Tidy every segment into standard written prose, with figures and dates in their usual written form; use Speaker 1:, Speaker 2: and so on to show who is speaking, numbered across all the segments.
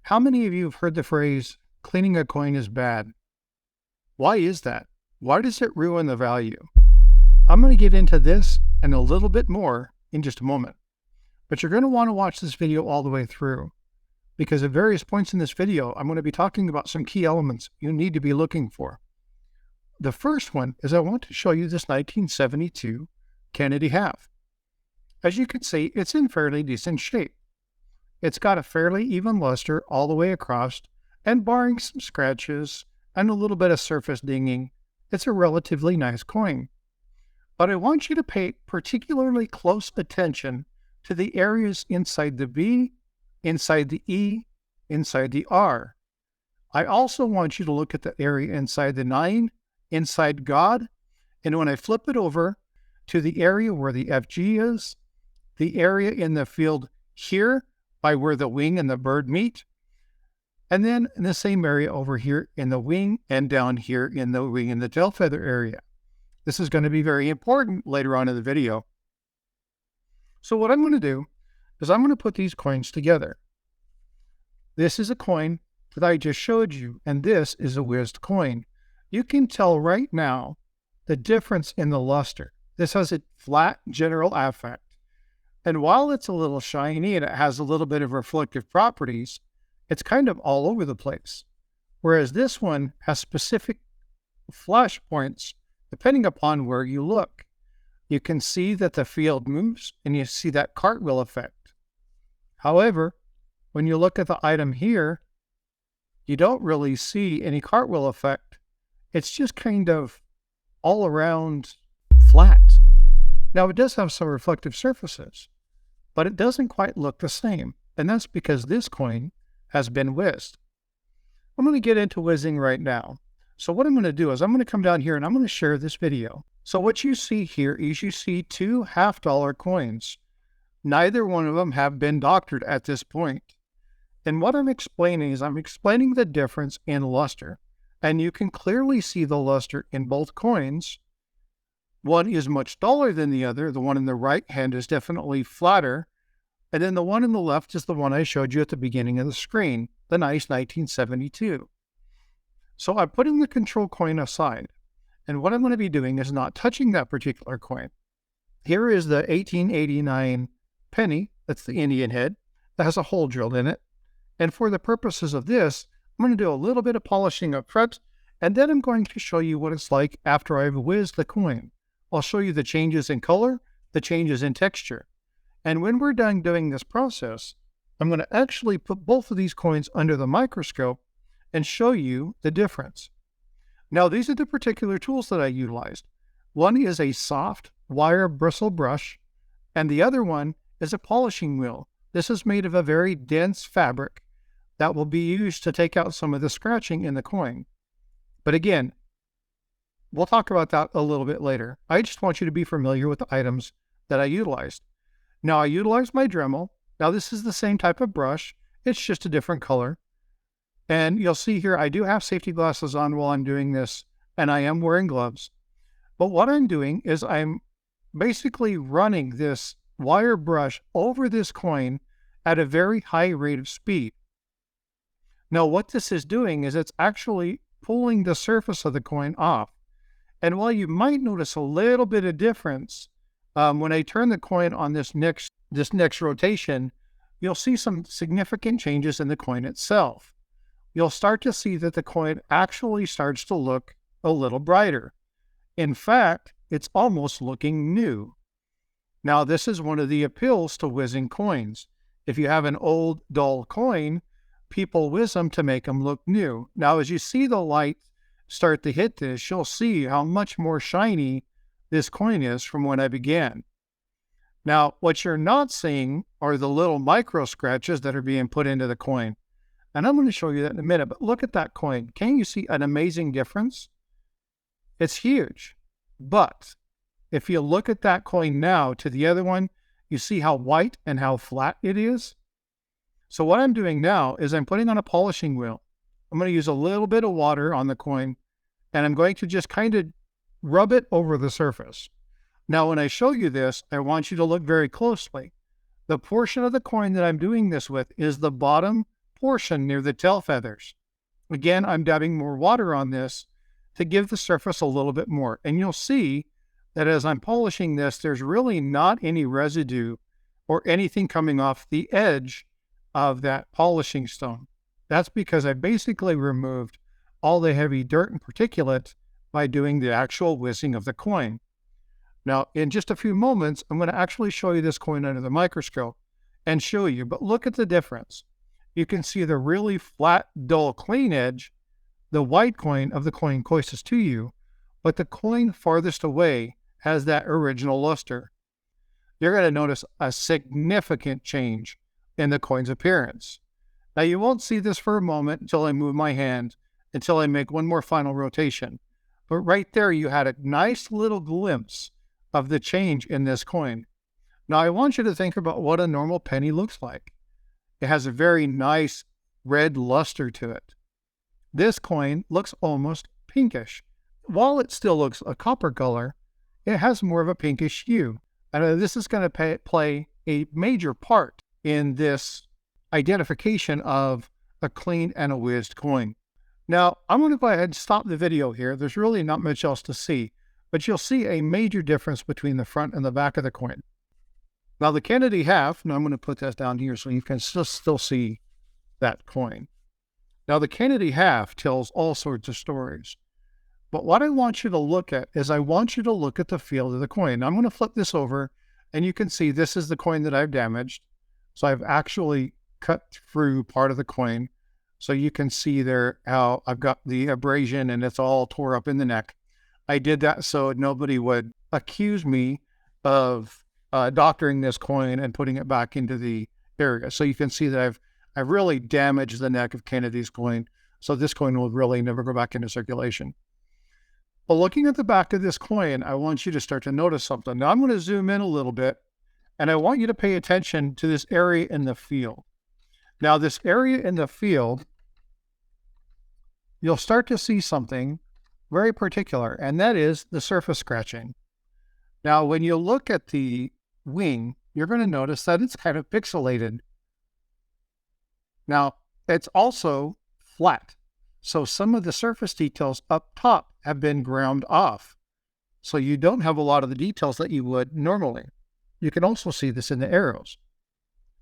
Speaker 1: How many of you have heard the phrase, cleaning a coin is bad? Why is that? Why does it ruin the value? I'm going to get into this and a little bit more in just a moment. But you're going to want to watch this video all the way through, because at various points in this video, I'm going to be talking about some key elements you need to be looking for. The first one is I want to show you this 1972 Kennedy half. As you can see, it's in fairly decent shape. It's got a fairly even luster all the way across, and barring some scratches and a little bit of surface dinging, it's a relatively nice coin. But I want you to pay particularly close attention to the areas inside the V, inside the E, inside the R. I also want you to look at the area inside the 9, inside God, and when I flip it over to the area where the FG is, the area in the field here by where the wing and the bird meet, and then in the same area over here in the wing and down here in the wing and the tail feather area. This is going to be very important later on in the video. So what I'm going to do is I'm going to put these coins together. This is a coin that I just showed you, and this is a whizzed coin. You can tell right now the difference in the luster. This has a flat general affect. And while it's a little shiny and it has a little bit of reflective properties, it's kind of all over the place. Whereas this one has specific flash points depending upon where you look. You can see that the field moves and you see that cartwheel effect. However, when you look at the item here, you don't really see any cartwheel effect. It's just kind of all around flat. Now it does have some reflective surfaces, but it doesn't quite look the same. And that's because this coin has been whizzed. I'm going to get into whizzing right now. So what I'm going to do is I'm going to come down here and I'm going to share this video. So what you see here is you see two half-dollar coins. Neither one of them have been doctored at this point. And what I'm explaining is I'm explaining the difference in luster. And you can clearly see the luster in both coins. One is much duller than the other. The one in the right hand is definitely flatter. And then the one in the left is the one I showed you at the beginning of the screen, the nice 1972. So I'm putting the control coin aside. And what I'm going to be doing is not touching that particular coin. Here is the 1889 penny. That's the Indian head. That has a hole drilled in it. And for the purposes of this, I'm going to do a little bit of polishing up front. And then I'm going to show you what it's like after I've whizzed the coin. I'll show you the changes in color, the changes in texture. And when we're done doing this process, I'm going to actually put both of these coins under the microscope and show you the difference. Now, these are the particular tools that I utilized. One is a soft wire bristle brush, and the other one is a polishing wheel. This is made of a very dense fabric that will be used to take out some of the scratching in the coin. But again, we'll talk about that a little bit later. I just want you to be familiar with the items that I utilized. Now, I utilized my Dremel. Now, this is the same type of brush. It's just a different color. And you'll see here, I do have safety glasses on while I'm doing this, and I am wearing gloves. But what I'm doing is I'm basically running this wire brush over this coin at a very high rate of speed. Now, what this is doing is it's actually pulling the surface of the coin off. And while you might notice a little bit of difference, when I turn the coin on this next rotation, you'll see some significant changes in the coin itself. You'll start to see that the coin actually starts to look a little brighter. In fact, it's almost looking new. Now, this is one of the appeals to whizzing coins. If you have an old, dull coin, people whiz them to make them look new. Now, as you see the light start to hit this, you'll see how much more shiny this coin is from when I began. Now, what you're not seeing are the little micro scratches that are being put into the coin. And I'm going to show you that in a minute, but look at that coin. Can you see an amazing difference? It's huge. But if you look at that coin now to the other one, you see how white and how flat it is? So what I'm doing now is I'm putting on a polishing wheel. I'm going to use a little bit of water on the coin, and I'm going to just kind of rub it over the surface. Now, when I show you this, I want you to look very closely. The portion of the coin that I'm doing this with is the bottom portion near the tail feathers. Again, I'm dabbing more water on this to give the surface a little bit more. And you'll see that as I'm polishing this, there's really not any residue or anything coming off the edge of that polishing stone. That's because I basically removed all the heavy dirt and particulate by doing the actual whizzing of the coin. Now, in just a few moments, I'm going to actually show you this coin under the microscope and show you, but look at the difference. You can see the really flat, dull, clean edge, the white coin of the coin closest to you, but the coin farthest away has that original luster. You're going to notice a significant change in the coin's appearance. Now, you won't see this for a moment until I move my hand, until I make one more final rotation. But right there, you had a nice little glimpse of the change in this coin. Now, I want you to think about what a normal penny looks like. It has a very nice red luster to it. This coin looks almost pinkish. While it still looks a copper color, it has more of a pinkish hue. And this is going to play a major part in this identification of a clean and a whizzed coin. Now, I'm going to go ahead and stop the video here. There's really not much else to see, but you'll see a major difference between the front and the back of the coin. Now, the Kennedy half, now I'm going to put that down here so you can still see that coin. Now, the Kennedy half tells all sorts of stories. But what I want you to look at is I want you to look at the feel of the coin. I'm going to flip this over, and you can see this is the coin that I've damaged. So I've actually cut through part of the coin. So you can see there how I've got the abrasion and it's all tore up in the neck. I did that so nobody would accuse me of doctoring this coin and putting it back into the area. So you can see that I've really damaged the neck of Kennedy's coin. So this coin will really never go back into circulation. But looking at the back of this coin, I want you to start to notice something. Now I'm going to zoom in a little bit, and I want you to pay attention to this area in the field. Now this area in the field, you'll start to see something very particular, and that is the surface scratching. Now when you look at the wing, you're going to notice that it's kind of pixelated. Now it's also flat. So some of the surface details up top have been ground off. So you don't have a lot of the details that you would normally. You can also see this in the arrows.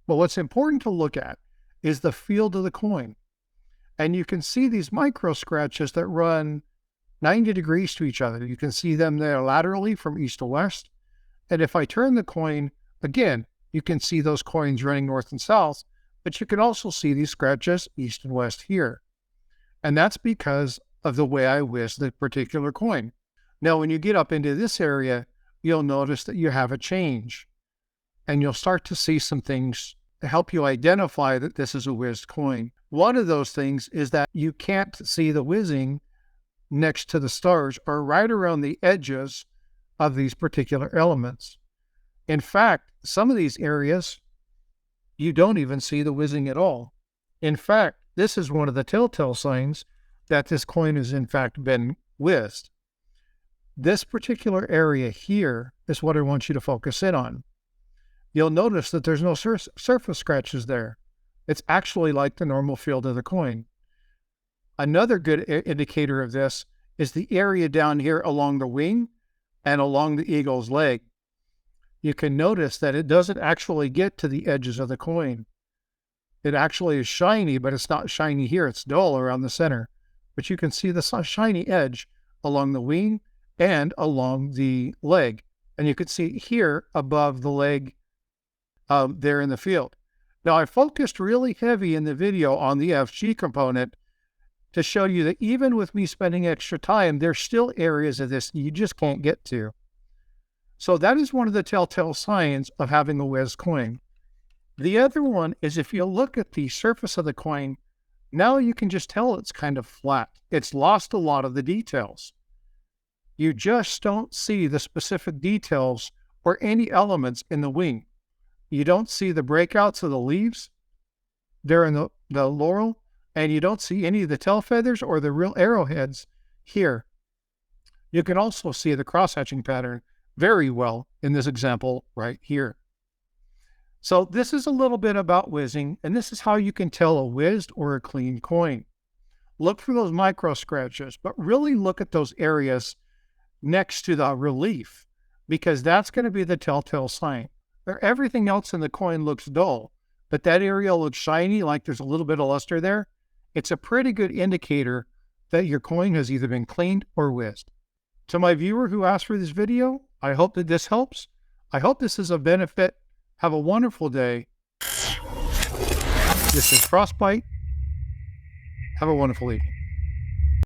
Speaker 1: But what's important to look at is the field of the coin. And you can see these micro scratches that run 90 degrees to each other. You can see them there laterally from east to west. And if I turn the coin, again, you can see those coins running north and south, but you can also see these scratches east and west here. And that's because of the way I whizzed the particular coin. Now, when you get up into this area, you'll notice that you have a change. And you'll start to see some things to help you identify that this is a whizzed coin. One of those things is that you can't see the whizzing next to the stars or right around the edges of these particular elements. In fact, some of these areas, you don't even see the whizzing at all. In fact, this is one of the telltale signs that this coin has in fact been whizzed. This particular area here is what I want you to focus in on. You'll notice that there's no surface scratches there. It's actually like the normal field of the coin. Another good indicator of this is the area down here along the wing and along the eagle's leg. You can notice that it doesn't actually get to the edges of the coin. It actually is shiny, but it's not shiny here. It's dull around the center. But you can see the shiny edge along the wing and along the leg. And you can see here above the leg there in the field. Now, I focused really heavy in the video on the FG component to show you that even with me spending extra time, there's still areas of this you just can't get to. So that is one of the telltale signs of having a whizzed coin. The other one is if you look at the surface of the coin, now you can just tell it's kind of flat. It's lost a lot of the details. You just don't see the specific details or any elements in the wing. You don't see the breakouts of the leaves there in the laurel, and you don't see any of the tail feathers or the real arrowheads here. You can also see the cross-hatching pattern very well in this example right here. So this is a little bit about whizzing, and this is how you can tell a whizzed or a clean coin. Look for those micro scratches, but really look at those areas next to the relief, because that's going to be the telltale sign. Everything else in the coin looks dull, but that area looks shiny, like there's a little bit of luster there. It's a pretty good indicator that your coin has either been cleaned or whizzed. To my viewer who asked for this video, I hope that this helps. I hope this is a benefit. Have a wonderful day. This is Frostbite. Have a wonderful evening.